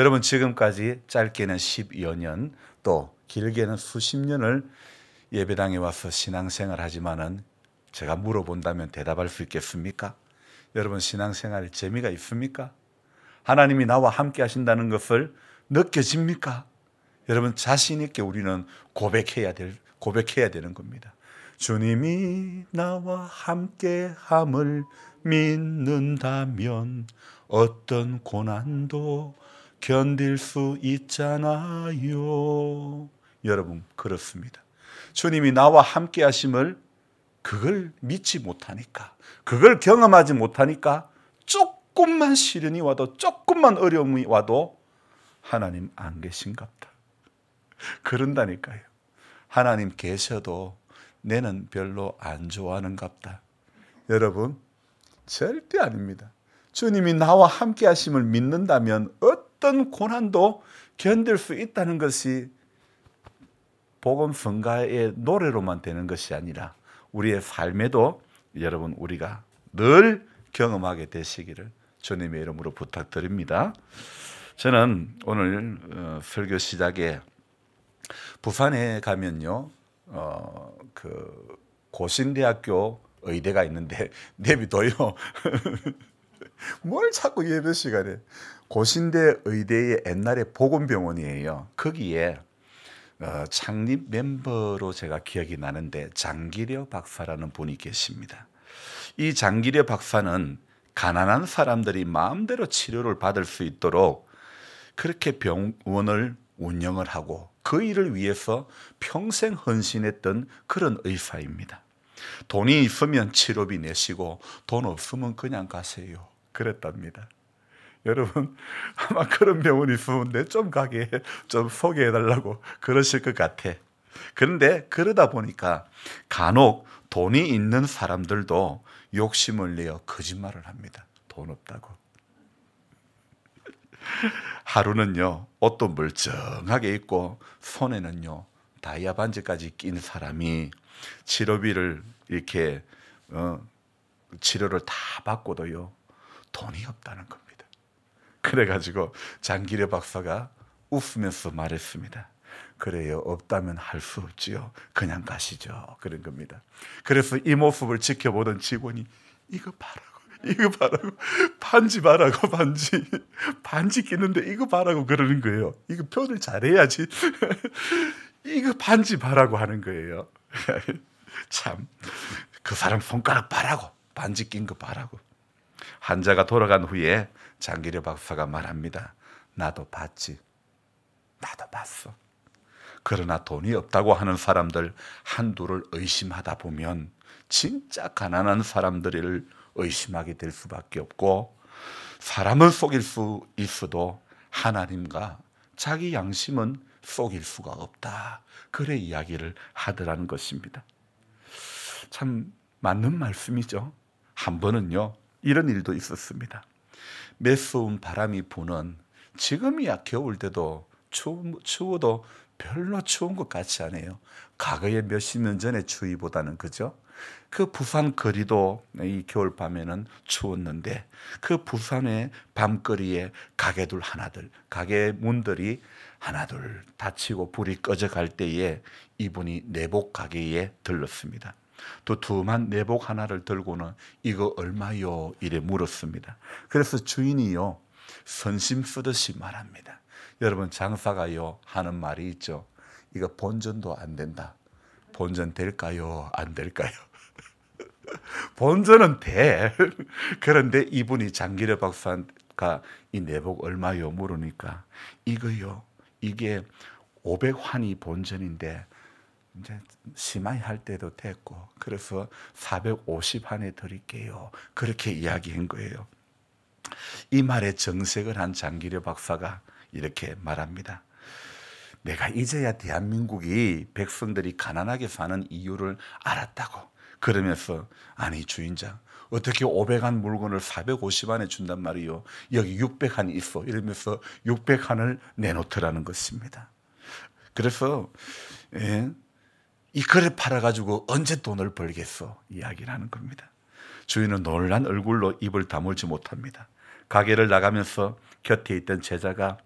여러분 지금까지 짧게는 10여 년 또 길게는 수십 년을 예배당에 와서 신앙생활 하지만은 제가 물어본다면 대답할 수 있겠습니까? 여러분 신앙생활에 재미가 있습니까? 하나님이 나와 함께 하신다는 것을 느껴집니까? 여러분 자신 있게 우리는 고백해야 되는 겁니다. 주님이 나와 함께함을 믿는다면 어떤 고난도 견딜 수 있잖아요. 여러분 그렇습니다. 주님이 나와 함께 하심을 그걸 믿지 못하니까, 그걸 경험하지 못하니까 조금만 시련이 와도, 조금만 어려움이 와도 하나님 안 계신갑다. 그런다니까요. 하나님 계셔도 내는 별로 안 좋아하는갑다. 여러분 절대 아닙니다. 주님이 나와 함께 하심을 믿는다면 어떤 고난도 견딜 수 있다는 것이 복음 성가의 노래로만 되는 것이 아니라 우리의 삶에도 여러분 우리가 늘 경험하게 되시기를 주님의 이름으로 부탁드립니다. 저는 오늘 설교 시작에 부산에 가면요 그 고신대학교 의대가 있는데 내비둬요. 뭘 자꾸 예배 시간에. 고신대 의대의 옛날에 보건병원이에요. 거기에 창립 멤버로 제가 기억이 나는데 장기려 박사라는 분이 계십니다. 이 장기려 박사는 가난한 사람들이 마음대로 치료를 받을 수 있도록 그렇게 병원을 운영을 하고 그 일을 위해서 평생 헌신했던 그런 의사입니다. 돈이 있으면 치료비 내시고 돈 없으면 그냥 가세요. 그랬답니다. 여러분 아마 그런 병원이 있으면 내 좀 가게 좀 소개해달라고 그러실 것 같아. 그런데 그러다 보니까 간혹 돈이 있는 사람들도 욕심을 내어 거짓말을 합니다. 돈 없다고. 하루는요 옷도 멀쩡하게 입고 손에는요 다이아 반지까지 낀 사람이 치료비를 이렇게 치료를 다 받고도요 돈이 없다는 겁니다. 그래가지고 장기려 박사가 웃으면서 말했습니다. 그래요, 없다면 할 수 없지요. 그냥 가시죠. 그런 겁니다. 그래서 이 모습을 지켜보던 직원이 이거 봐라고 반지 봐라고 반지 끼는데 이거 봐라고 그러는 거예요. 이거 표현을 잘해야지. 이거 반지 봐라고 하는 거예요. 참 그 사람 손가락 봐라고, 반지 낀 거 봐라고. 환자가 돌아간 후에 장기려 박사가 말합니다. 나도 봤지. 나도 봤어. 그러나 돈이 없다고 하는 사람들 한두를 의심하다 보면 진짜 가난한 사람들을 의심하게 될 수밖에 없고, 사람은 속일 수 있어도 하나님과 자기 양심은 속일 수가 없다. 그래 이야기를 하더라는 것입니다. 참 맞는 말씀이죠. 한 번은요 이런 일도 있었습니다. 매서운 바람이 부는, 지금이야 겨울 때도 추워도 별로 추운 것 같지 않아요. 과거에 몇십 년 전의 추위보다는. 그죠? 그 부산 거리도 이 겨울 밤에는 추웠는데 그 부산의 밤거리에 가게 문들이 하나둘 닫히고 불이 꺼져갈 때에 이분이 내복 가게에 들렀습니다. 두툼한 내복 하나를 들고는 이거 얼마요? 이래 물었습니다. 그래서 주인이요 선심 쓰듯이 말합니다. 여러분 장사가요 하는 말이 있죠. 이거 본전도 안 된다. 본전 될까요? 안 될까요? 본전은 돼. 그런데 이분이 장기려 박사가 이 내복 얼마요? 물으니까 이거요, 이게 500환이 본전인데 이제 심하이 할 때도 됐고 그래서 450환에 드릴게요. 그렇게 이야기한 거예요. 이 말에 정색을 한 장기려 박사가 이렇게 말합니다. 내가 이제야 대한민국이 백성들이 가난하게 사는 이유를 알았다고. 그러면서 아니 주인장, 어떻게 500한 물건을 450한에 준단 말이요. 여기 600한이 있어. 이러면서 600한을 내놓더라는 것입니다. 그래서 이 그릇 팔아가지고 언제 돈을 벌겠어? 이야기를 하는 겁니다. 주인은 놀란 얼굴로 입을 다물지 못합니다. 가게를 나가면서 곁에 있던 제자가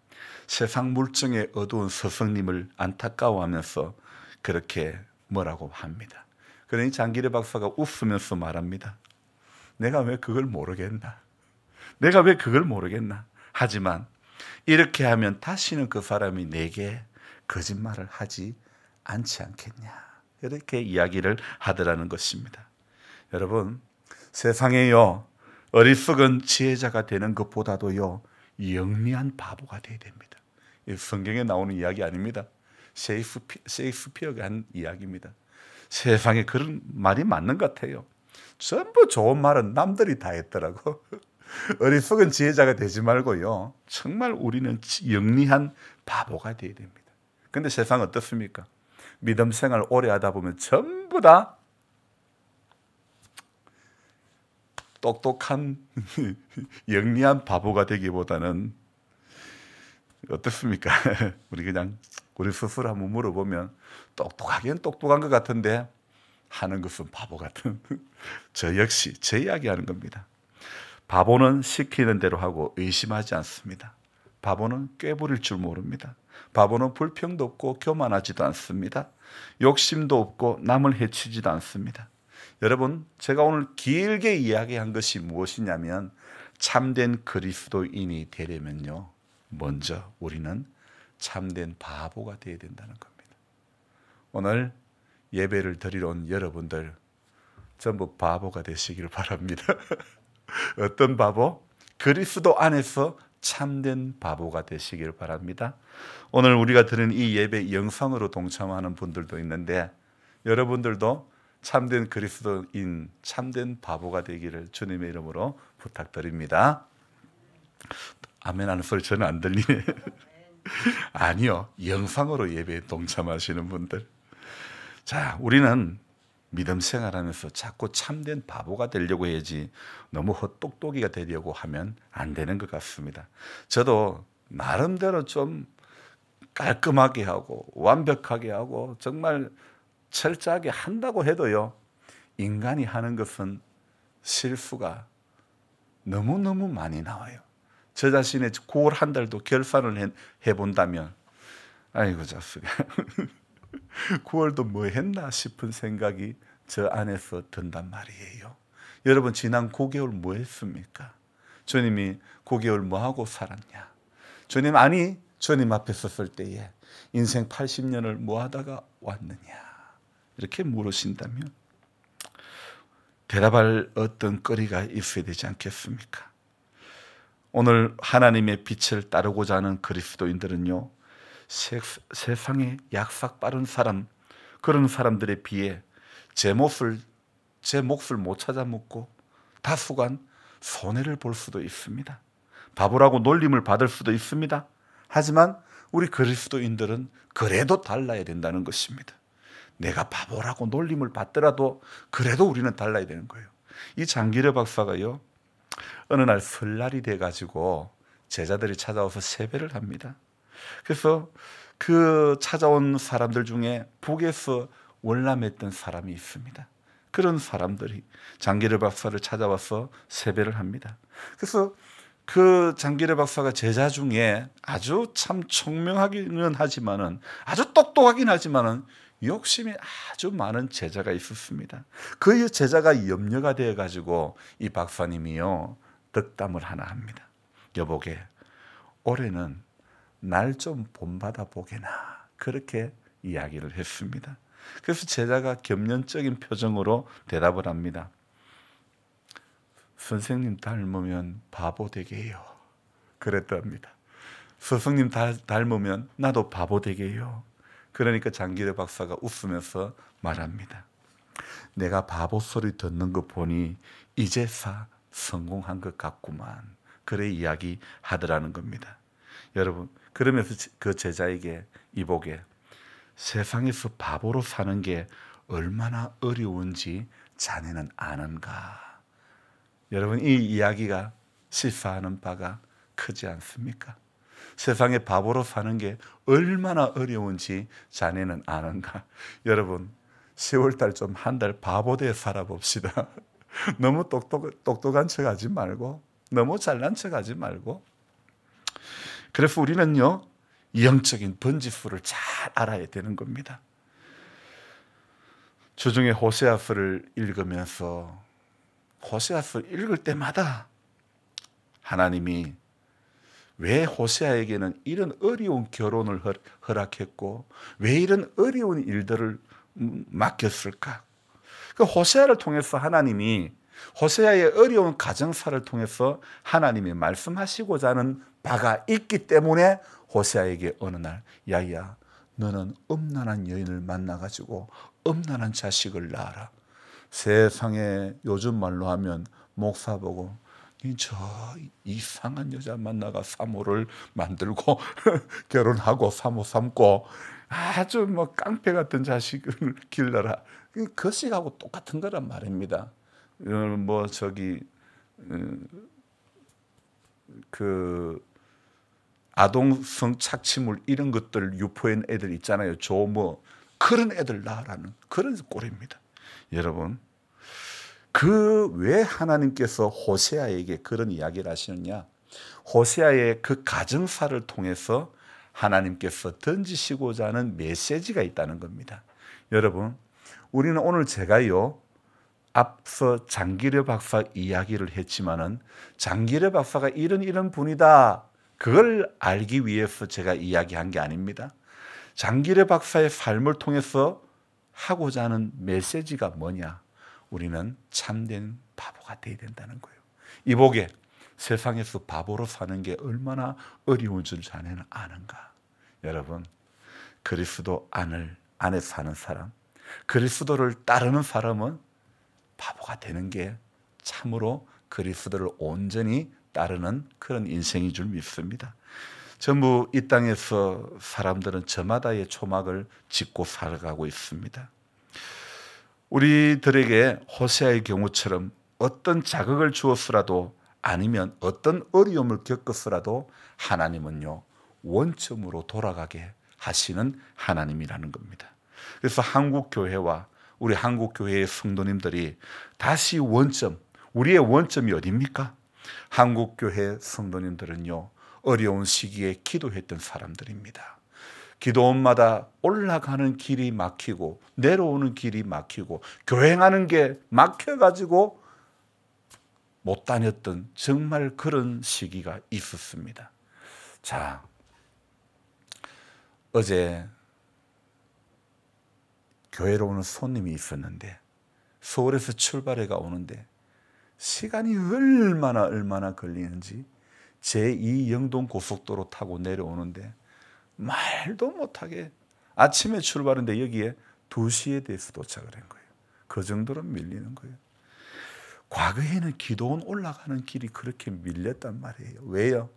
세상 물정의 어두운 스승님을 안타까워하면서 그렇게 뭐라고 합니다. 그러니 장기래 박사가 웃으면서 말합니다. 내가 왜 그걸 모르겠나? 내가 왜 그걸 모르겠나? 하지만 이렇게 하면 다시는 그 사람이 내게 거짓말을 하지 않지 않겠냐? 이렇게 이야기를 하더라는 것입니다. 여러분, 세상에요, 어리석은 지혜자가 되는 것보다도요, 영리한 바보가 되어야 됩니다. 성경에 나오는 이야기 아닙니다. 셰익스피어가 한 이야기입니다. 세상에 그런 말이 맞는 것 같아요. 전부 좋은 말은 남들이 다 했더라고. 어리석은 지혜자가 되지 말고요, 정말 우리는 영리한 바보가 되어야 됩니다. 근데 세상 어떻습니까? 믿음 생활 오래 하다 보면 전부 다 똑똑한 영리한 바보가 되기보다는 어떻습니까? 우리 스스로 한번 물어보면 똑똑하긴 똑똑한 것 같은데 하는 것은 바보 같은 저 역시 제 이야기하는 겁니다. 바보는 시키는 대로 하고 의심하지 않습니다. 바보는 꾀부릴 줄 모릅니다. 바보는 불평도 없고 교만하지도 않습니다. 욕심도 없고 남을 해치지도 않습니다. 여러분, 제가 오늘 길게 이야기한 것이 무엇이냐면 참된 그리스도인이 되려면요, 먼저 우리는 참된 바보가 되어야 된다는 겁니다. 오늘 예배를 드리러 온 여러분들 전부 바보가 되시길 바랍니다. 어떤 바보? 그리스도 안에서 참된 바보가 되시길 바랍니다. 오늘 우리가 들은 이 예배 영상으로 동참하는 분들도 있는데 여러분들도 참된 그리스도인, 참된 바보가 되기를 주님의 이름으로 부탁드립니다. 아멘 하는 소리 저는 안 들리네. 아니요, 영상으로 예배에 동참하시는 분들. 자, 우리는 믿음 생활하면서 자꾸 참된 바보가 되려고 해야지 너무 헛똑똑이가 되려고 하면 안 되는 것 같습니다. 저도 나름대로 좀 깔끔하게 하고 완벽하게 하고 정말 철저하게 한다고 해도요, 인간이 하는 것은 실수가 너무너무 많이 나와요. 저 자신의 9월 한 달도 결산을 해본다면 아이고 자식아 9월도 뭐 했나 싶은 생각이 저 안에서 든단 말이에요. 여러분, 지난 9개월 뭐 했습니까? 주님이 9개월 뭐 하고 살았냐? 주님 앞에 섰을 때에 인생 80년을 뭐 하다가 왔느냐? 이렇게 물으신다면 대답할 어떤 거리가 있어야 되지 않겠습니까? 오늘 하나님의 빛을 따르고자 하는 그리스도인들은요, 세상에 약삭 빠른 사람, 그런 사람들에 비해 제 몫을 못 찾아 묻고 다수간 손해를 볼 수도 있습니다. 바보라고 놀림을 받을 수도 있습니다. 하지만 우리 그리스도인들은 그래도 달라야 된다는 것입니다. 내가 바보라고 놀림을 받더라도 그래도 우리는 달라야 되는 거예요. 이 장기려 박사가요, 어느 날 설날이 돼가지고 제자들이 찾아와서 세배를 합니다. 그래서 그 찾아온 사람들 중에 북에서 월남했던 사람이 있습니다. 그런 사람들이 장기려 박사를 찾아와서 세배를 합니다. 그래서 그 장기려 박사가 제자 중에 아주 참 총명하기는 하지만은, 아주 똑똑하긴 하지만은 욕심이 아주 많은 제자가 있었습니다. 그 제자가 염려가 되어 가지고 이 박사님이요, 덕담을 하나 합니다. 여보게, 올해는 날 좀 본받아 보게나, 그렇게 이야기를 했습니다. 그래서 제자가 겸연적인 표정으로 대답을 합니다. 선생님 닮으면 바보 되게 해요. 그랬답니다. 스승님 닮으면 나도 바보 되게 해요. 그러니까 장기려 박사가 웃으면서 말합니다. 내가 바보 소리 듣는 거 보니 이제서 성공한 것 같구만. 그래 이야기 하더라는 겁니다. 여러분, 그러면서 그 제자에게 이보게, 세상에서 바보로 사는 게 얼마나 어려운지 자네는 아는가? 여러분, 이 이야기가 시사하는 바가 크지 않습니까? 세상에 바보로 사는 게 얼마나 어려운지 자네는 아는가? 여러분, 10월달 좀 한 달 바보 돼 살아봅시다. 너무 똑똑한 척 하지 말고, 너무 잘난 척 하지 말고. 그래서 우리는요, 영적인 번지수를 잘 알아야 되는 겁니다. 주중에 호세아서를 읽으면서 호세아서를 읽을 때마다 하나님이 왜 호세아에게는 이런 어려운 결혼을 허락했고 왜 이런 어려운 일들을 맡겼을까? 그 호세아를 통해서 하나님이 호세아의 어려운 가정사를 통해서 하나님이 말씀하시고자 하는 바가 있기 때문에 호세아에게 어느 날 야야 너는 엄난한 여인을 만나가지고 엄난한 자식을 낳아라. 세상에 요즘 말로 하면 목사 보고 저 이상한 여자 만나가 사모를 만들고 결혼하고 사모 삼고 아주 뭐 깡패 같은 자식을 길러라. 거식하고 똑같은 거란 말입니다. 뭐 저기 그 아동성 착취물 이런 것들 유포한 애들 있잖아요. 조뭐 그런 애들 낳으라는 그런 꼴입니다. 여러분, 그 왜 하나님께서 호세아에게 그런 이야기를 하시느냐? 호세아의 그 가정사를 통해서 하나님께서 던지시고자 하는 메시지가 있다는 겁니다. 여러분, 우리는 오늘 제가요 앞서 장기려 박사 이야기를 했지만은 장기려 박사가 이런 분이다. 그걸 알기 위해서 제가 이야기한 게 아닙니다. 장기려 박사의 삶을 통해서 하고자 하는 메시지가 뭐냐? 우리는 참된 바보가 되어야 된다는 거예요. 이보게 세상에서 바보로 사는 게 얼마나 어려운 줄 자네는 아는가? 여러분, 그리스도 안에 사는 사람, 그리스도를 따르는 사람은 바보가 되는 게 참으로 그리스도를 온전히 따르는 그런 인생인 줄 믿습니다. 전부 이 땅에서 사람들은 저마다의 초막을 짚고 살아가고 있습니다. 우리들에게 호세아의 경우처럼 어떤 자극을 주었으라도 아니면 어떤 어려움을 겪었으라도 하나님은요 원점으로 돌아가게 하시는 하나님이라는 겁니다. 그래서 한국교회와 우리 한국교회의 성도님들이 다시 원점, 우리의 원점이 어디입니까? 한국교회 성도님들은요 어려운 시기에 기도했던 사람들입니다. 기도원마다 올라가는 길이 막히고 내려오는 길이 막히고 교행하는 게 막혀가지고 못 다녔던 정말 그런 시기가 있었습니다. 자, 어제 교회로 오는 손님이 있었는데 서울에서 출발해가 오는데 시간이 얼마나 걸리는지 제2 영동 고속도로 타고 내려오는데 말도 못하게 아침에 출발했는데 여기에 2시에 돼서 도착을 한 거예요. 그 정도로 밀리는 거예요. 과거에는 기도원 올라가는 길이 그렇게 밀렸단 말이에요. 왜요?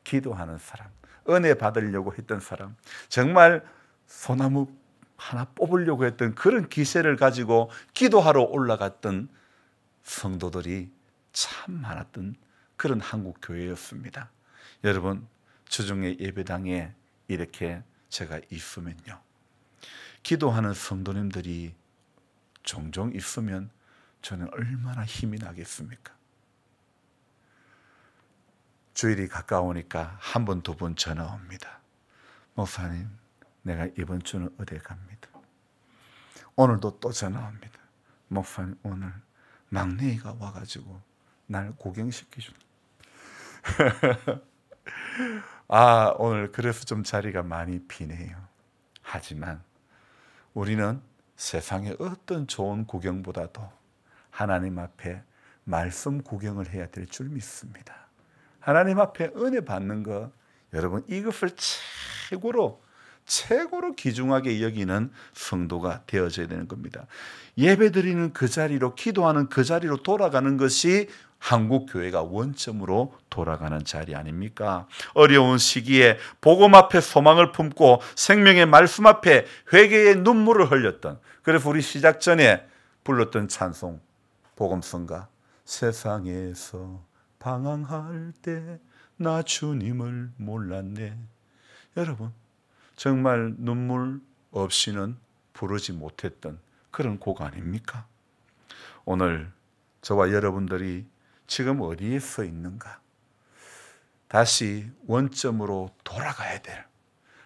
기도하는 사람, 은혜 받으려고 했던 사람, 정말 소나무 하나 뽑으려고 했던 그런 기세를 가지고 기도하러 올라갔던 성도들이 참 많았던 그런 한국 교회였습니다. 여러분, 주중에 예배당에 이렇게 제가 있으면요, 기도하는 성도님들이 종종 있으면 저는 얼마나 힘이 나겠습니까? 주일이 가까우니까 한 번, 두 번 전화 옵니다. 목사님, 내가 이번 주는 어디 갑니다. 오늘도 또 전화 옵니다. 목사님, 오늘 막내가 와가지고 날 구경시켜준다. 오늘 그래서 좀 자리가 많이 비네요. 하지만 우리는 세상의 어떤 좋은 구경보다도 하나님 앞에 말씀 구경을 해야 될 줄 믿습니다. 하나님 앞에 은혜 받는 것, 여러분 이것을 최고로 귀중하게 여기는 성도가 되어져야 되는 겁니다. 예배드리는 그 자리로, 기도하는 그 자리로 돌아가는 것이 한국교회가 원점으로 돌아가는 자리 아닙니까? 어려운 시기에 복음 앞에 소망을 품고 생명의 말씀 앞에 회개의 눈물을 흘렸던, 그래서 우리 시작 전에 불렀던 찬송 복음성가, 세상에서 방황할 때 나 주님을 몰랐네. 여러분, 정말 눈물 없이는 부르지 못했던 그런 곡 아닙니까? 오늘 저와 여러분들이 지금 어디에 서 있는가? 다시 원점으로 돌아가야 될,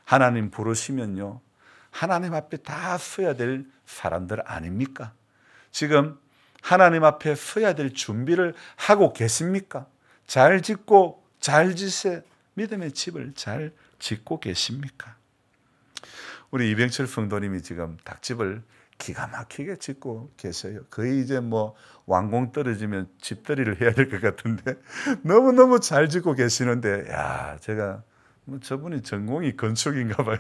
하나님 부르시면요 하나님 앞에 다 서야 될 사람들 아닙니까? 지금 하나님 앞에 서야 될 준비를 하고 계십니까? 잘 짓고 잘 지세, 믿음의 집을 잘 짓고 계십니까? 우리 이병철 성도님이 지금 닭집을 기가 막히게 짓고 계세요. 거의 이제 뭐 완공 떨어지면 집들이를 해야 될 것 같은데 너무너무 잘 짓고 계시는데, 야, 제가 저분이 전공이 건축인가 봐요.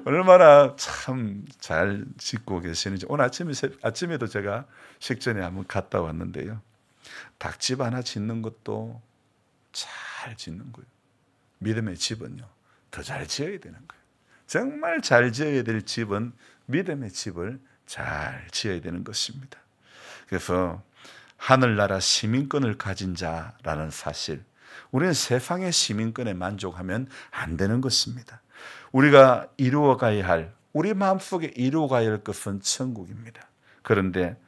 얼마나 참 잘 짓고 계시는지. 오늘 아침에도 제가 식전에 한번 갔다 왔는데요. 닭집 하나 짓는 것도 잘 짓는 거예요. 믿음의 집은요 더 잘 지어야 되는 거예요. 정말 잘 지어야 될 집은 믿음의 집을 잘 지어야 되는 것입니다. 그래서 하늘나라 시민권을 가진 자라는 사실, 우리는 세상의 시민권에 만족하면 안 되는 것입니다. 우리가 이루어가야 할, 우리 마음속에 이루어가야 할 것은 천국입니다. 그런데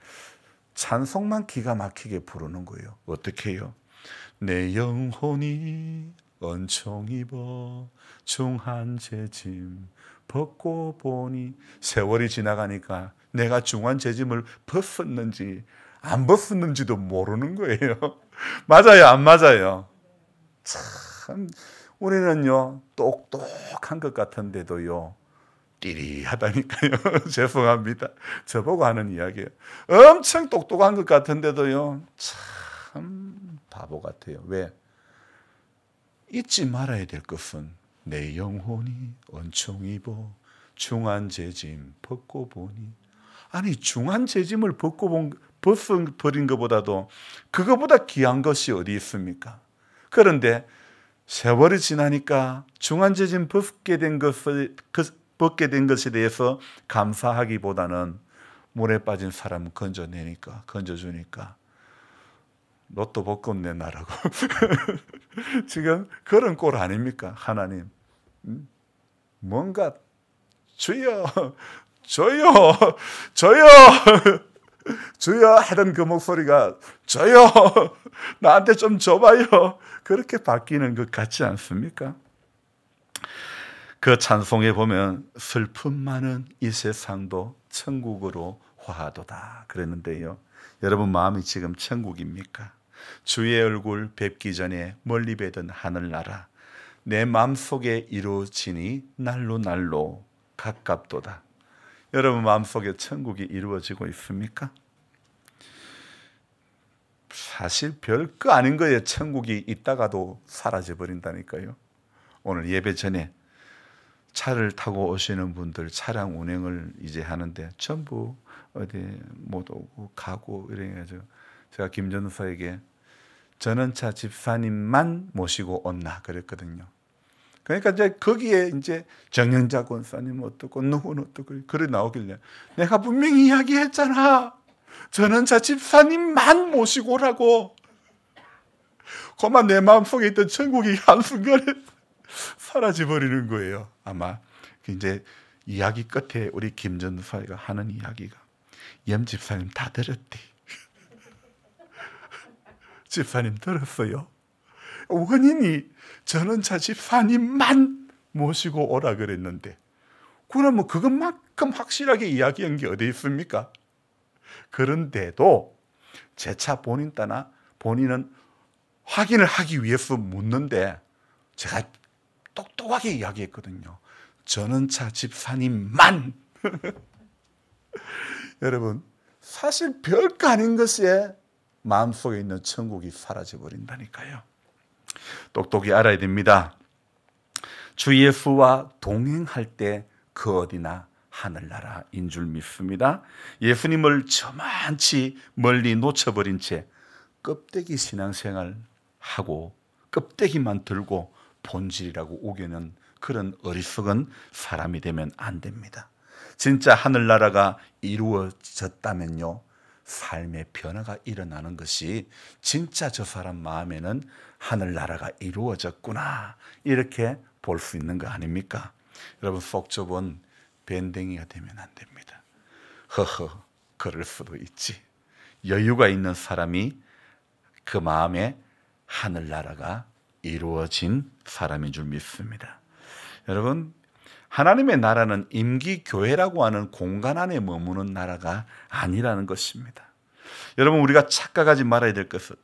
찬송만 기가 막히게 부르는 거예요. 어떻게 해요? 내 영혼이 은총 입어 중한 죄짐 벗고 보니, 세월이 지나가니까 내가 중한 죄짐을 벗었는지 안 벗었는지도 모르는 거예요. 맞아요, 안 맞아요? 참 우리는요 똑똑한 것 같은데도요 띠리하다니까요. 죄송합니다. 저보고 하는 이야기예요. 엄청 똑똑한 것 같은데도요 참 바보 같아요. 왜? 잊지 말아야 될 것은 내 영혼이 은총 입어 중한 죄짐 벗고 보니. 아니, 중한 죄짐을 벗어버린 것보다도 그거보다 귀한 것이 어디 있습니까? 그런데 세월이 지나니까 중한 죄짐 벗게 된 것에 대해서 감사하기보다는 물에 빠진 사람 건져주니까 로또 복권 내놔라고. 지금 그런 꼴 아닙니까? 하나님 뭔가 주여 주여 주여 주여 하던 그 목소리가 주여 나한테 좀 줘봐요, 그렇게 바뀌는 것 같지 않습니까? 그 찬송에 보면 슬픔 많은 이 세상도 천국으로 화하도다 그랬는데요, 여러분 마음이 지금 천국입니까? 주의 얼굴 뵙기 전에 멀리 뵈던 하늘나라, 내 마음속에 이루어지니 날로 날로 가깝도다. 여러분 마음속에 천국이 이루어지고 있습니까? 사실 별거 아닌 거예요. 천국이 있다가도 사라져버린다니까요. 오늘 예배 전에 차를 타고 오시는 분들 차량 운행을 이제 하는데 전부 어디 못 오고 가고 이래가지고 제가 김 전사에게 전원차 집사님만 모시고 온나 그랬거든요. 그러니까 이제 거기에 이제 정영자 권사님 어떻고 누구는 어떻고 그래 나오길래 내가 분명히 이야기했잖아, 전원차 집사님만 모시고 오라고. 그만 내 마음속에 있던 천국이 한순간에 사라져버리는 거예요. 아마 이제 이야기 끝에 우리 김 전사가 하는 이야기가 염 집사님 다 들었대. 집사님 들었어요? 원인이 전원차 집사님만 모시고 오라 그랬는데 그러면 그것만큼 확실하게 이야기한 게 어디 있습니까? 그런데도 제 차 본인 따나 본인은 확인을 하기 위해서 묻는데 제가 똑똑하게 이야기했거든요. 전원차 집사님만. 여러분 사실 별거 아닌 것에 마음속에 있는 천국이 사라져버린다니까요. 똑똑히 알아야 됩니다. 주 예수와 동행할 때 그 어디나 하늘나라인 줄 믿습니다. 예수님을 저만치 멀리 놓쳐버린 채 껍데기 신앙생활 하고 껍데기만 들고 본질이라고 우기는 그런 어리석은 사람이 되면 안 됩니다. 진짜 하늘나라가 이루어졌다면요, 삶의 변화가 일어나는 것이 진짜 저 사람 마음에는 하늘나라가 이루어졌구나 이렇게 볼 수 있는 거 아닙니까? 여러분 속 좁은 밴댕이가 되면 안 됩니다. 허허 그럴 수도 있지. 여유가 있는 사람이 그 마음에 하늘나라가 이루어진 사람인 줄 믿습니다. 여러분, 하나님의 나라는 임기교회라고 하는 공간 안에 머무는 나라가 아니라는 것입니다. 여러분, 우리가 착각하지 말아야 될 것은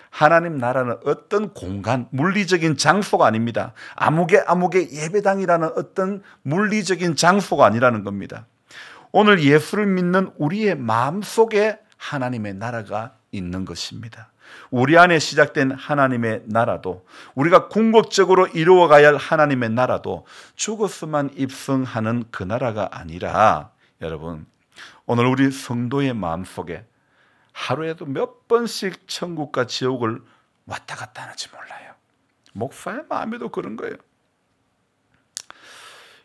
하나님 나라는 어떤 공간, 물리적인 장소가 아닙니다. 아무개 예배당이라는 어떤 물리적인 장소가 아니라는 겁니다. 오늘 예수를 믿는 우리의 마음속에 하나님의 나라가 있는 것입니다. 우리 안에 시작된 하나님의 나라도, 우리가 궁극적으로 이루어가야 할 하나님의 나라도 죽어서만 입성하는 그 나라가 아니라, 여러분, 오늘 우리 성도의 마음속에 하루에도 몇 번씩 천국과 지옥을 왔다 갔다 하는지 몰라요. 목사의 마음에도 그런 거예요.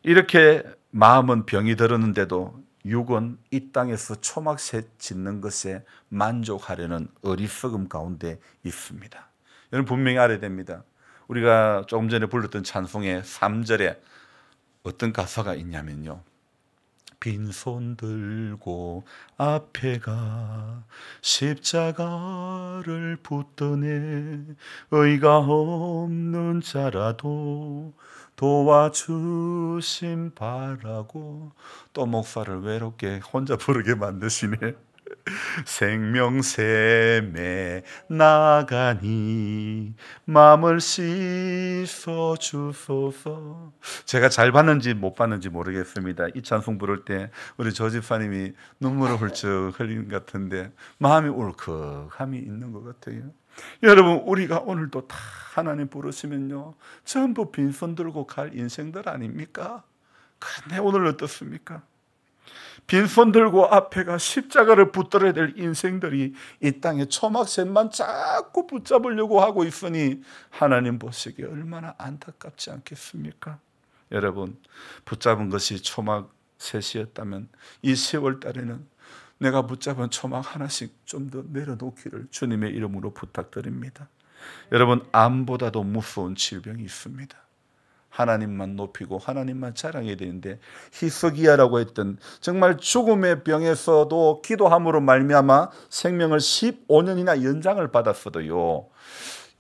이렇게 마음은 병이 들었는데도 육은 이 땅에서 초막셋 짓는 것에 만족하려는 어리석음 가운데 있습니다. 여러분, 분명히 알아야 됩니다. 우리가 조금 전에 불렀던 찬송의 3절에 어떤 가사가 있냐면요, 빈손 들고 앞에 가 십자가를 붙드네 의가 없는 자라도 도와주심 바라고. 또 목사를 외롭게 혼자 부르게 만드시네. 생명샘에 나가니 마음을 씻어 주소서. 제가 잘 봤는지 못 봤는지 모르겠습니다. 이 찬송 부를 때 우리 조 집사님이 눈물을 훌쩍 흘린 것 같은데 마음이 울컥함이 있는 것 같아요. 여러분, 우리가 오늘도 다 하나님 부르시면요, 전부 빈손 들고 갈 인생들 아닙니까? 그런데 오늘 어떻습니까? 빈손 들고 앞에가 십자가를 붙들어야 될 인생들이 이 땅에 초막셋만 자꾸 붙잡으려고 하고 있으니 하나님 보시기에 얼마나 안타깝지 않겠습니까? 여러분, 붙잡은 것이 초막셋이었다면 이 10월 달에는 내가 붙잡은 초막 하나씩 좀 더 내려놓기를 주님의 이름으로 부탁드립니다. 여러분, 암보다도 무서운 질병이 있습니다. 하나님만 높이고 하나님만 자랑해야 되는데, 히스기야라고 했던 정말 죽음의 병에서도 기도함으로 말미암아 생명을 15년이나 연장을 받았어도요,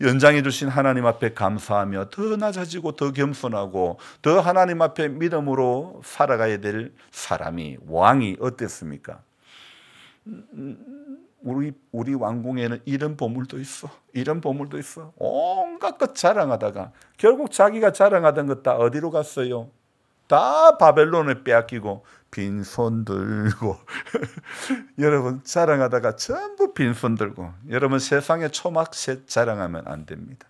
연장해 주신 하나님 앞에 감사하며 더 낮아지고 더 겸손하고 더 하나님 앞에 믿음으로 살아가야 될 사람이, 왕이 어땠습니까? 우리 왕궁에는 이런 보물도 있어, 이런 보물도 있어, 온갖 것 자랑하다가 결국 자기가 자랑하던 것 다 어디로 갔어요? 다 바벨론에 빼앗기고 빈손 들고 여러분, 자랑하다가 전부 빈손 들고. 여러분, 세상에 초막셋 자랑하면 안 됩니다.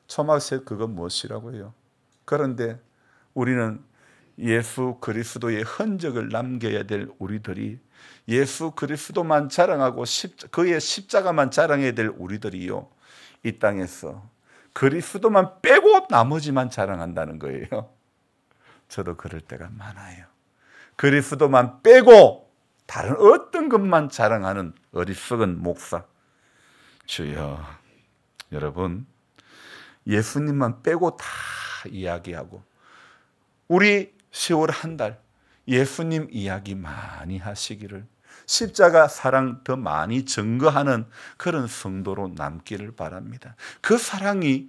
초막셋 그거 무엇이라고요? 그런데 우리는 예수 그리스도의 흔적을 남겨야 될 우리들이, 예수 그리스도만 자랑하고 그의 십자가만 자랑해야 될 우리들이요, 이 땅에서 그리스도만 빼고 나머지만 자랑한다는 거예요. 저도 그럴 때가 많아요. 그리스도만 빼고 다른 어떤 것만 자랑하는 어리석은 목사. 주여, 여러분, 예수님만 빼고 다 이야기하고 우리 10월 한 달 예수님 이야기 많이 하시기를, 십자가 사랑 더 많이 증거하는 그런 성도로 남기를 바랍니다. 그 사랑이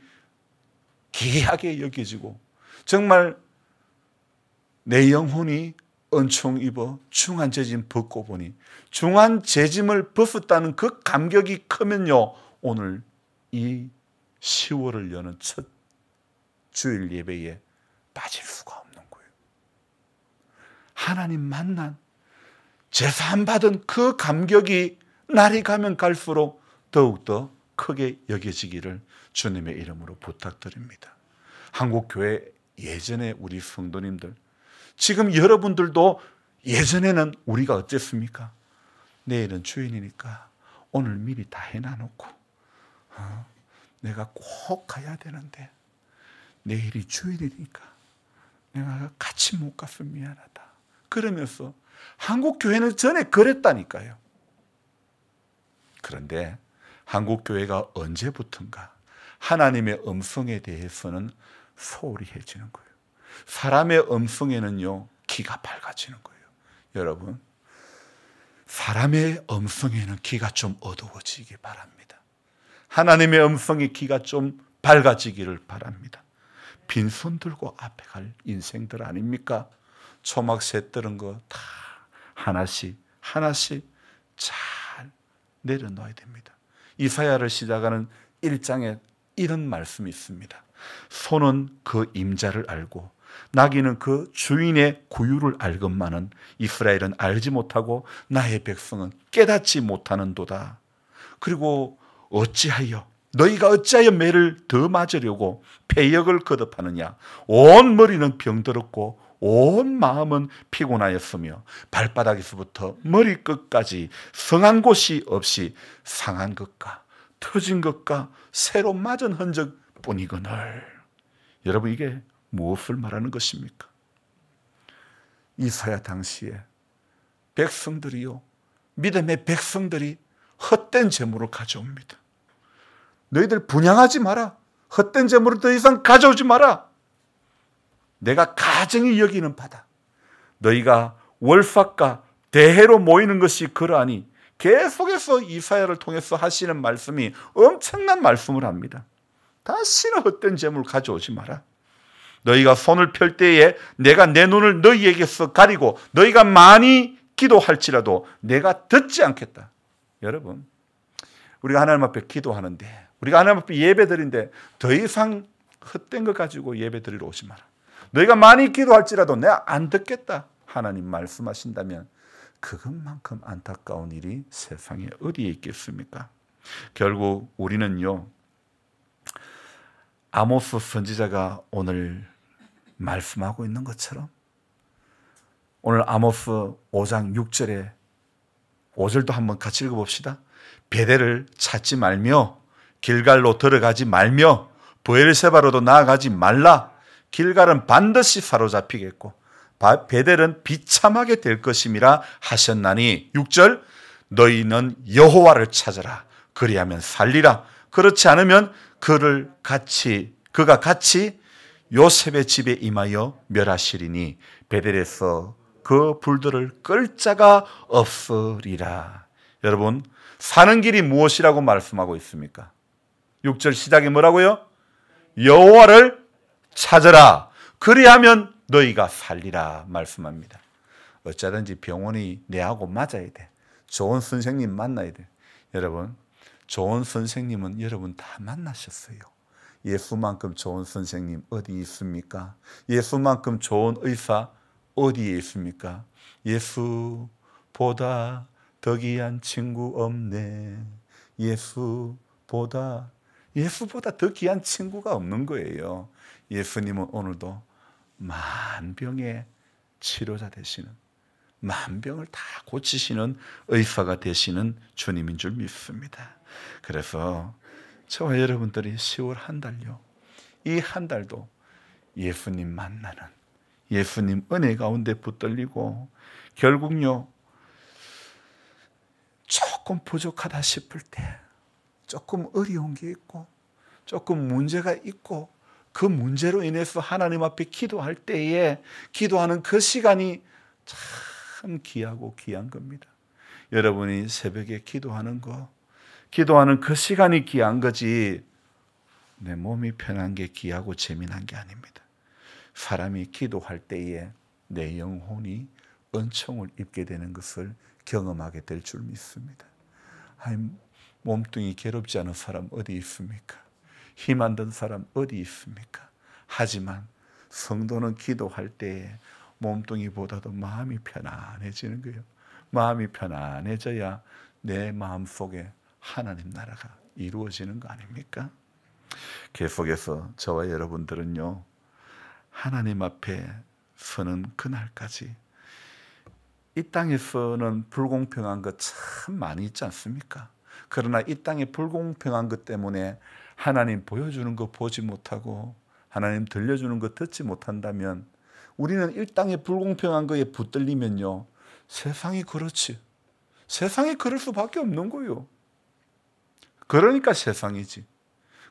귀하게 여겨지고 정말 내 영혼이 은총 입어 중한 재짐 벗고 보니, 중한 재짐을 벗었다는 그 감격이 크면요, 오늘 이 10월을 여는 첫 주일 예배에 빠질 수가 없는 거예요. 하나님 만난, 제사함 받은 그 감격이 날이 가면 갈수록 더욱더 크게 여겨지기를 주님의 이름으로 부탁드립니다. 한국교회 예전에 우리 성도님들, 지금 여러분들도 예전에는 우리가 어땠습니까? 내일은 주일이니까 오늘 미리 다 해놔놓고 내가 꼭 가야 되는데 내일이 주일이니까 내가 같이 못 가서 미안하다, 그러면서 한국교회는 전에 그랬다니까요. 그런데 한국교회가 언제부턴가 하나님의 음성에 대해서는 소홀히 해지는 거예요. 사람의 음성에는요, 귀가 밝아지는 거예요. 여러분, 사람의 음성에는 귀가 좀 어두워지기 바랍니다. 하나님의 음성에 귀가 좀 밝아지기를 바랍니다. 빈손 들고 앞에 갈 인생들 아닙니까? 초막 새뜨는 거 다 하나씩 잘 내려놓아야 됩니다. 이사야를 시작하는 1장에 이런 말씀이 있습니다. 소는 그 임자를 알고 나귀는 그 주인의 구유를 알건만은 이스라엘은 알지 못하고 나의 백성은 깨닫지 못하는도다. 그리고 너희가 어찌하여 매를 더 맞으려고 패역을 거듭하느냐. 온 머리는 병들었고 온 마음은 피곤하였으며 발바닥에서부터 머리끝까지 성한 곳이 없이 상한 것과 터진 것과 새로 맞은 흔적뿐이거늘. 여러분, 이게 무엇을 말하는 것입니까? 이사야 당시에 백성들이요, 믿음의 백성들이 헛된 재물을 가져옵니다. 너희들 분양하지 마라. 헛된 재물을 더 이상 가져오지 마라. 내가 가정이 여기는 바다. 너희가 월삭과 대해로 모이는 것이 그러하니, 계속해서 이사야를 통해서 하시는 말씀이 엄청난 말씀을 합니다. 다시는 헛된 재물을 가져오지 마라. 너희가 손을 펼 때에 내가 내 눈을 너희에게서 가리고 너희가 많이 기도할지라도 내가 듣지 않겠다. 여러분, 우리가 하나님 앞에 기도하는데, 우리가 하나님 앞에 예배드린데 더 이상 헛된 거 가지고 예배드리러 오지 마라. 너희가 많이 기도할지라도 내가 안 듣겠다. 하나님 말씀하신다면 그것만큼 안타까운 일이 세상에 어디에 있겠습니까? 결국 우리는요, 아모스 선지자가 오늘 말씀하고 있는 것처럼, 오늘 아모스 5장 6절에 5절도 한번 같이 읽어봅시다. 베델을 찾지 말며 길갈로 들어가지 말며 브엘세바로도 나아가지 말라. 길갈은 반드시 사로잡히겠고 베델은 비참하게 될 것임이라 하셨나니. 6절, 너희는 여호와를 찾아라. 그리하면 살리라. 그렇지 않으면 그가 같이 요셉의 집에 임하여 멸하시리니 베델에서 그 불들을 끌 자가 없으리라. 여러분, 사는 길이 무엇이라고 말씀하고 있습니까? 6절 시작이 뭐라고요? 여호와를 찾아라. 그리하면 너희가 살리라 말씀합니다. 어쩌든지 병원이 내하고 맞아야 돼. 좋은 선생님 만나야 돼. 여러분, 좋은 선생님은 여러분 다 만나셨어요. 예수만큼 좋은 선생님 어디 있습니까? 예수만큼 좋은 의사 어디에 있습니까? 예수보다 더 귀한 친구 없네. 예수보다 더 귀한 친구가 없는 거예요. 예수님은 오늘도 만병의 치료자 되시는, 만병을 다 고치시는 의사가 되시는 주님인 줄 믿습니다. 그래서 저와 여러분들이 10월 한 달요, 이 한 달도 예수님 만나는, 예수님 은혜 가운데 붙들리고, 결국요 조금 부족하다 싶을 때, 조금 어려운 게 있고 조금 문제가 있고 그 문제로 인해서 하나님 앞에 기도할 때에 기도하는 그 시간이 참 귀하고 귀한 겁니다. 여러분이 새벽에 기도하는 그 시간이 귀한 거지, 내 몸이 편한 게 귀하고 재미난 게 아닙니다. 사람이 기도할 때에 내 영혼이 은총을 입게 되는 것을 경험하게 될 줄 믿습니다. 몸뚱이 괴롭지 않은 사람 어디 있습니까? 힘 안 든 사람 어디 있습니까? 하지만 성도는 기도할 때에 몸뚱이보다도 마음이 편안해지는 거예요. 마음이 편안해져야 내 마음속에 하나님 나라가 이루어지는 거 아닙니까? 계속해서 저와 여러분들은요, 하나님 앞에 서는 그날까지 이 땅에서는 불공평한 것 참 많이 있지 않습니까? 그러나 이 땅에 불공평한 것 때문에 하나님 보여주는 거 보지 못하고 하나님 들려주는 거 듣지 못한다면, 우리는 이 땅에 불공평한 거에 붙들리면요, 세상이 그렇지, 세상이 그럴 수밖에 없는 거예요. 그러니까 세상이지.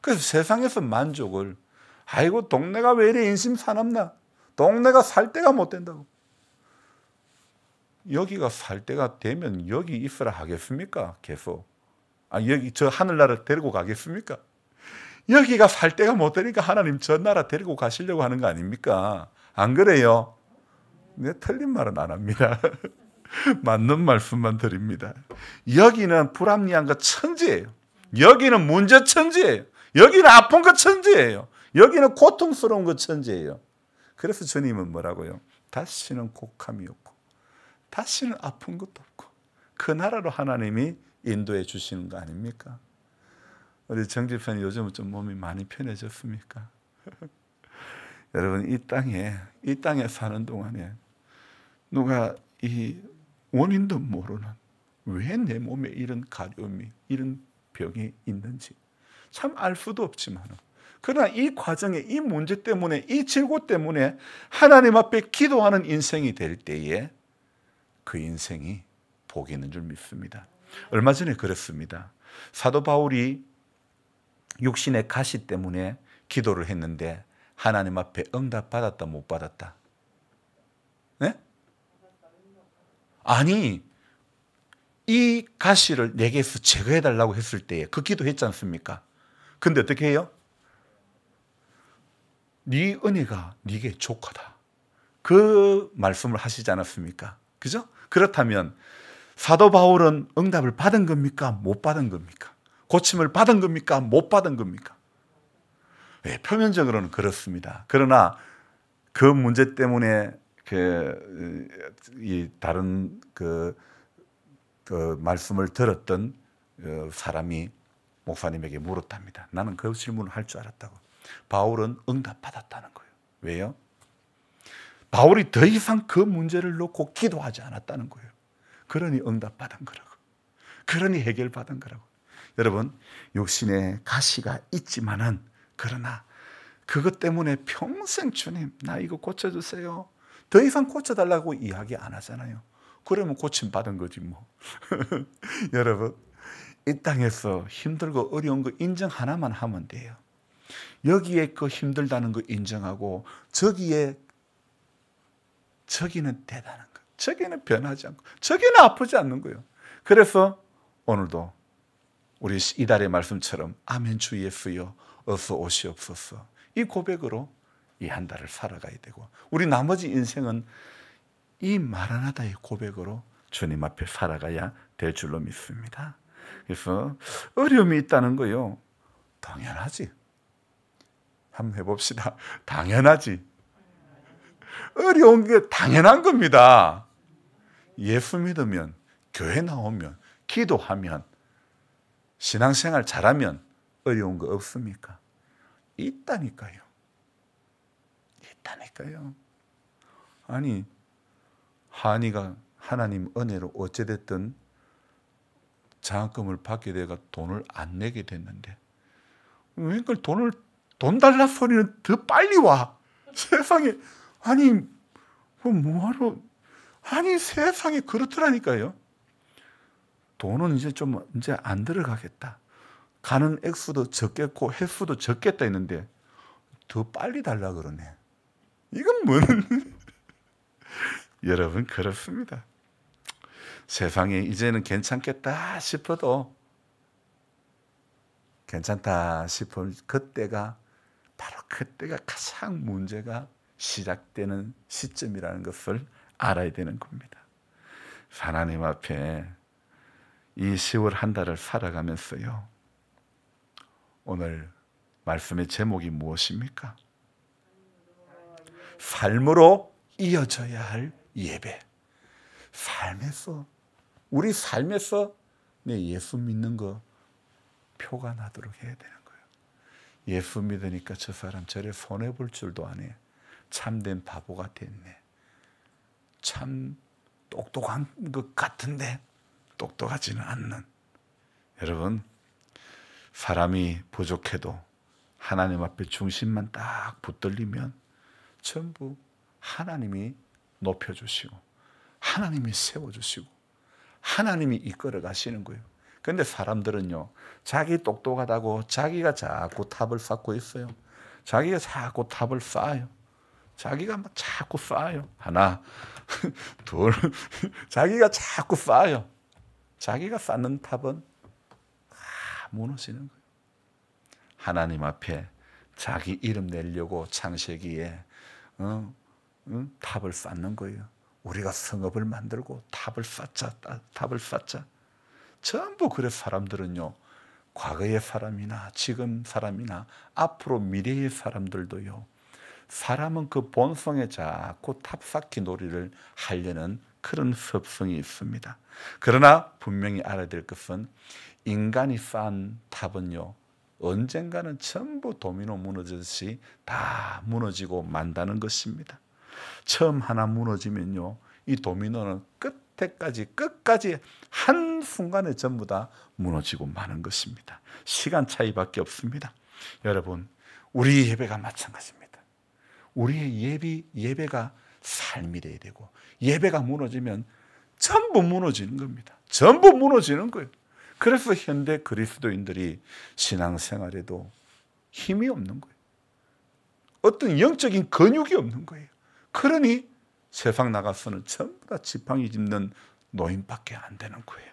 그래서 세상에서 만족을, 아이고 동네가 왜 이래 인심 사납나, 동네가 살 데가 못 된다고. 여기가 살 때가 되면 여기 있으라 하겠습니까? 계속 여기 저 하늘나라 데리고 가겠습니까? 여기가 살 데가 못 되니까 하나님 저 나라 데리고 가시려고 하는 거 아닙니까? 안 그래요? 네, 틀린 말은 안 합니다. 맞는 말씀만 드립니다. 여기는 불합리한 거 천지예요. 여기는 문제 천지예요. 여기는 아픈 거 천지예요. 여기는 고통스러운 거 천지예요. 그래서 주님은 뭐라고요? 다시는 곡함이 없고 다시는 아픈 것도 없고 그 나라로 하나님이 인도해 주시는 거 아닙니까? 우리 정 집사님 요즘은 좀 몸이 많이 편해졌습니까? 여러분 이 땅에 사는 동안에 누가 이 원인도 모르는 왜 내 몸에 이런 가려움이 이런 병이 있는지 참 알 수도 없지만 그러나 이 과정에 이 문제 때문에 이 질고 때문에 하나님 앞에 기도하는 인생이 될 때에 그 인생이 복이 있는 줄 믿습니다. 얼마 전에 그랬습니다. 사도 바울이 육신의 가시 때문에 기도를 했는데 하나님 앞에 응답 받았다 못 받았다? 네? 아니 이 가시를 내게서 제거해달라고 했을 때에 그 기도했지 않습니까? 근데 어떻게 해요? 네 은혜가 네게 족하다. 그 말씀을 하시지 않았습니까? 그죠? 그렇다면 사도 바울은 응답을 받은 겁니까? 못 받은 겁니까? 고침을 받은 겁니까? 못 받은 겁니까? 네, 표면적으로는 그렇습니다. 그러나 그 문제 때문에 다른 그 말씀을 들었던 사람이 목사님에게 물었답니다. 나는 그 질문을 할 줄 알았다고. 바울은 응답받았다는 거예요. 왜요? 바울이 더 이상 그 문제를 놓고 기도하지 않았다는 거예요. 그러니 응답받은 거라고. 그러니 해결받은 거라고. 여러분, 육신에 가시가 있지만은 그러나 그것 때문에 평생 주님 나 이거 고쳐주세요. 더 이상 고쳐달라고 이야기 안 하잖아요. 그러면 고침받은 거지 뭐. 여러분 이 땅에서 힘들고 어려운 거 인정 하나만 하면 돼요. 여기에 그 힘들다는 거 인정하고 저기는 대단한 거, 저기는 변하지 않고 저기는 아프지 않는 거예요. 그래서 오늘도 우리 이달의 말씀처럼 아멘 주 예수여 어서 오시옵소서 이 고백으로 이 한 달을 살아가야 되고 우리 나머지 인생은 이 마라나다의 고백으로 주님 앞에 살아가야 될 줄로 믿습니다. 그래서 어려움이 있다는 거요. 당연하지. 한번 해봅시다. 당연하지. 어려운 게 당연한 겁니다. 예수 믿으면, 교회 나오면, 기도하면, 신앙생활 잘하면 어려운 거 없습니까? 있다니까요. 있다니까요. 아니 한이가 하나님 은혜로 어찌됐든 장학금을 받게 돼가 돈을 안 내게 됐는데 왜 돈 달라 소리는 더 빨리 와. 세상에 아니 뭐하러 아니 세상에 그렇더라니까요. 돈은 이제 안 들어가겠다. 가는 액수도 적겠고 횟수도 적겠다 했는데 더 빨리 달라 그러네. 이건 뭐는 여러분 그렇습니다. 세상에 이제는 괜찮겠다 싶어도 괜찮다 싶은 그때가 바로 그때가 가장 문제가 시작되는 시점이라는 것을 알아야 되는 겁니다. 하나님 앞에 이 10월 한 달을 살아가면서요. 오늘 말씀의 제목이 무엇입니까? 삶으로 이어져야 할 예배. 우리 삶에서 내 예수 믿는 거 표가 나도록 해야 되는 거예요. 예수 믿으니까 저 사람 저래 손해볼 줄도 안 해. 참된 바보가 됐네. 참 똑똑한 것 같은데 똑똑하지는 않는. 여러분 사람이 부족해도 하나님 앞에 중심만 딱 붙들리면 전부 하나님이 높여주시고 하나님이 세워주시고 하나님이 이끌어 가시는 거예요. 그런데 사람들은요 자기 똑똑하다고 자기가 자꾸 탑을 쌓고 있어요. 자기가 자꾸 탑을 쌓아요. 자기가 막 자꾸 쌓아요. 하나 둘 자기가 자꾸 쌓아요. 자기가 쌓는 탑은 다 무너지는 거예요. 하나님 앞에 자기 이름 내려고 창세기에 탑을 쌓는 거예요. 우리가 성읍을 만들고 탑을 쌓자. 전부 그래서 사람들은요, 과거의 사람이나 지금 사람이나 앞으로 미래의 사람들도요, 사람은 그 본성에 자꾸 탑 쌓기 놀이를 하려는 그런 습성이 있습니다. 그러나 분명히 알아야 될 것은 인간이 쌓은 탑은요, 언젠가는 전부 도미노 무너지듯이 다 무너지고 만다는 것입니다. 처음 하나 무너지면요, 이 도미노는 끝까지 한순간에 전부 다 무너지고 마는 것입니다. 시간 차이밖에 없습니다. 여러분, 우리 예배가 마찬가지입니다. 우리의 예배가 삶이 돼야 되고, 예배가 무너지면 전부 무너지는 겁니다. 전부 무너지는 거예요. 그래서 현대 그리스도인들이 신앙생활에도 힘이 없는 거예요. 어떤 영적인 근육이 없는 거예요. 그러니 세상 나가서는 전부 다 지팡이 짚는 노인밖에 안 되는 거예요.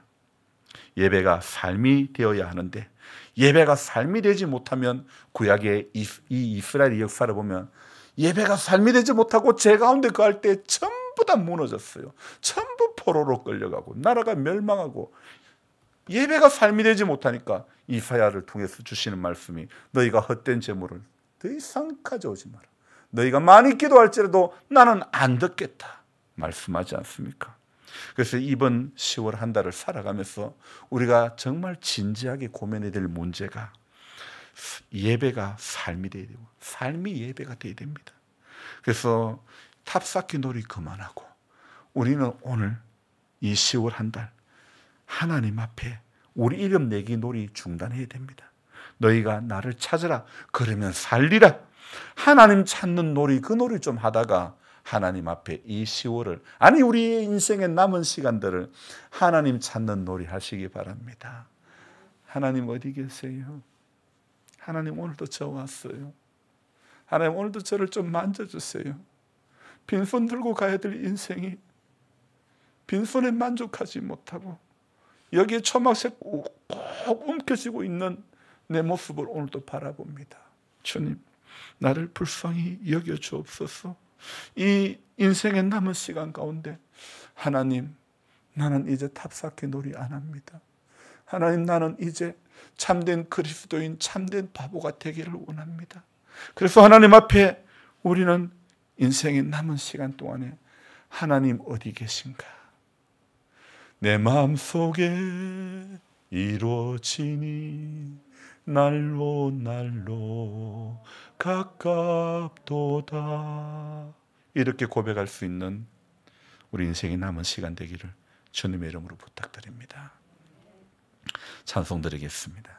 예배가 삶이 되어야 하는데, 예배가 삶이 되지 못하면, 구약의 이 이스라엘의 역사를 보면 예배가 삶이 되지 못하고 제 가운데 거할 때 전부 다 무너졌어요. 전부 포로로 끌려가고 나라가 멸망하고, 예배가 삶이 되지 못하니까 이사야를 통해서 주시는 말씀이, 너희가 헛된 제물을 더 이상 가져오지 마라. 너희가 많이 기도할지라도 나는 안 듣겠다 말씀하지 않습니까? 그래서 이번 10월 한 달을 살아가면서 우리가 정말 진지하게 고민해야 될 문제가, 예배가 삶이 돼야 되고 삶이 예배가 돼야 됩니다. 그래서 탑쌓기 놀이 그만하고 우리는 오늘 이 10월 한 달 하나님 앞에 우리 이름 내기 놀이 중단해야 됩니다. 너희가 나를 찾으라, 그러면 살리라. 하나님 찾는 놀이, 그 놀이 좀 하다가 하나님 앞에 이 10월을, 아니 우리의 인생의 남은 시간들을 하나님 찾는 놀이 하시기 바랍니다. 하나님 어디 계세요? 하나님 오늘도 저 왔어요. 하나님 오늘도 저를 좀 만져주세요. 빈손 들고 가야 될 인생이 빈손에 만족하지 못하고 여기에 초막색 꼭 움켜쥐고 있는 내 모습을 오늘도 바라봅니다. 주님, 나를 불쌍히 여겨주옵소서. 이 인생의 남은 시간 가운데 하나님, 나는 이제 탑쌓기 놀이 안 합니다. 하나님, 나는 이제 참된 그리스도인, 참된 바보가 되기를 원합니다. 그래서 하나님 앞에 우리는 인생의 남은 시간 동안에 하나님 어디 계신가? 내 마음속에 이루어지니 날로 가깝도다. 이렇게 고백할 수 있는 우리 인생의 남은 시간 되기를 주님의 이름으로 부탁드립니다. 찬송 드리겠습니다.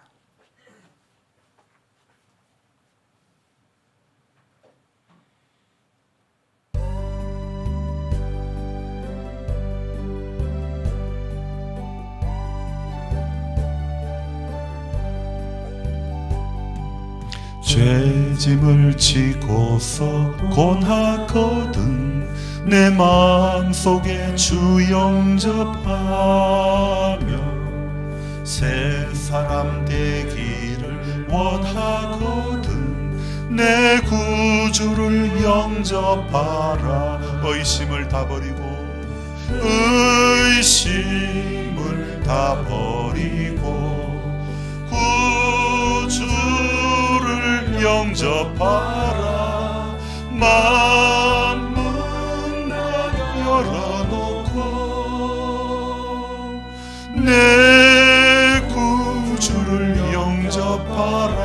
죄짐을 지고서 고하거든 내 마음속에 주 영접하며 새 사람 되기를 원하거든 내 구주를 영접하라. 의심을 다 버리고 의심을 다 버리고 구주를 영접하라. 마음문 열어놓고 내 구주를 영접하라.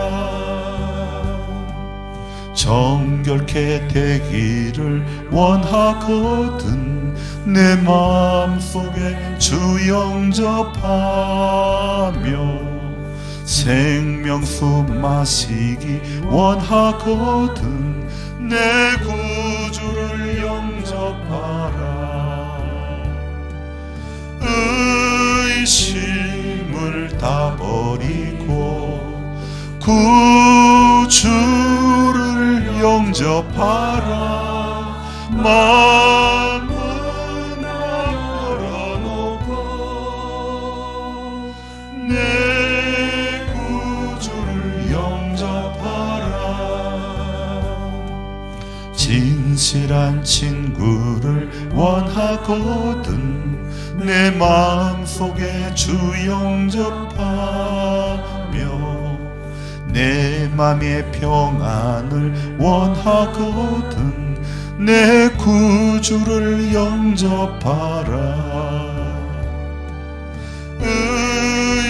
정결케 되기를 원하거든 내 마음속에 주 영접하며 생명수 마시기 원하거든 내 구주를 영접하라. 의심을 다 버리고 구주를 영접하라. 마음을 열어놓고 내 구주를 영접하라. 친구를 원하거든. 내 마음속에 주 영접하며 내 맘의 평안을 원하거든. 내 구주를 영접하라.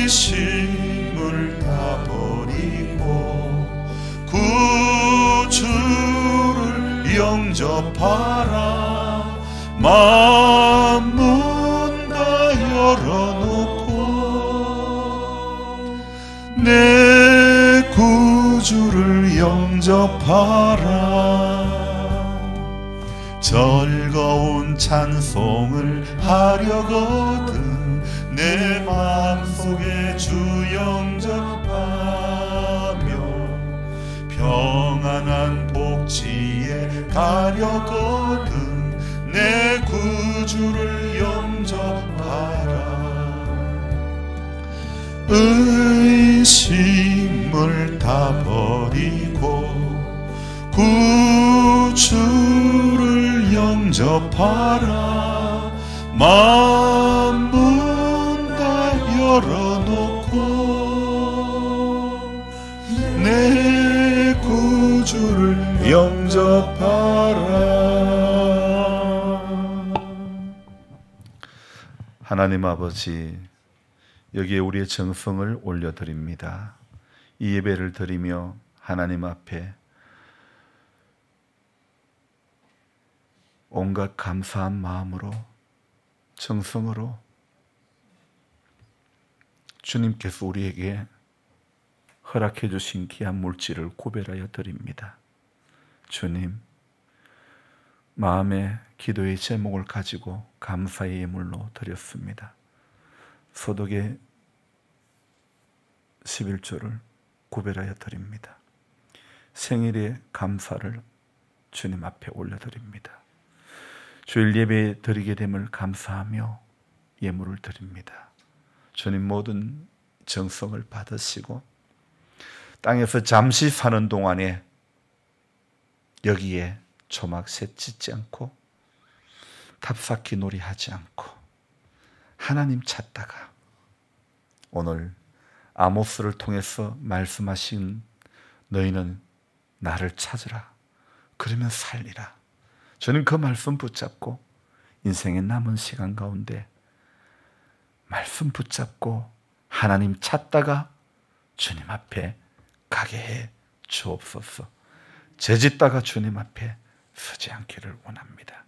의심을 다 버리고 구주를 영접하라. 마음 문 다 열어놓고 내 구주를 영접하라. 즐거운 찬송을 하려거든. 내 마음속에 주 영접하며 평안한 복지에 가려거든. 내 구주를 영접하라. 의심을 다 버리고 구주를 영접하라. 마음 문 다 열어놓고 내 구주를 영접하라. 하나님 아버지, 여기에 우리의 정성을 올려드립니다. 이 예배를 드리며 하나님 앞에 온갖 감사한 마음으로 정성으로 주님께서 우리에게 허락해 주신 귀한 물질을 구별하여 드립니다. 주님, 마음의 기도의 제목을 가지고 감사의 예물로 드렸습니다. 소득의 11조를 구별하여 드립니다. 생일의 감사를 주님 앞에 올려드립니다. 주일 예배 드리게 됨을 감사하며 예물을 드립니다. 주님, 모든 정성을 받으시고 땅에서 잠시 사는 동안에 여기에 조막새 짓지 않고 탑쌓기 놀이하지 않고 하나님 찾다가 오늘 아모스를 통해서 말씀하신 너희는 나를 찾으라, 그러면 살리라. 저는 그 말씀 붙잡고 인생의 남은 시간 가운데 말씀 붙잡고 하나님 찾다가 주님 앞에 가게 해 주옵소서. 죄짓다가 주님 앞에 서지 않기를 원합니다.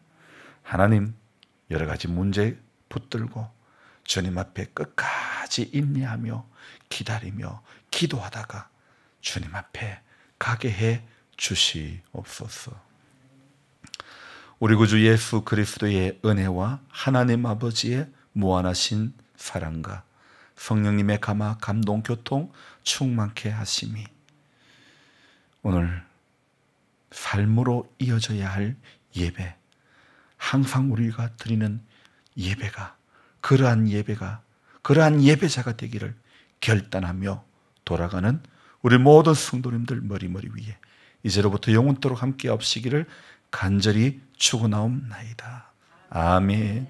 하나님, 여러 가지 문제 붙들고 주님 앞에 끝까지 인내하며 기다리며 기도하다가 주님 앞에 가게 해 주시옵소서. 우리 구주 예수 그리스도의 은혜와 하나님 아버지의 무한하신 사랑과 성령님의 감화 감동 교통 충만케 하심이 오늘 삶으로 이어져야 할 예배, 항상 우리가 드리는 예배가 그러한 예배자가 되기를 결단하며 돌아가는 우리 모든 성도님들 머리 위에 이제로부터 영원토록 함께 없으시기를 간절히 축원하옵나이다. 아멘.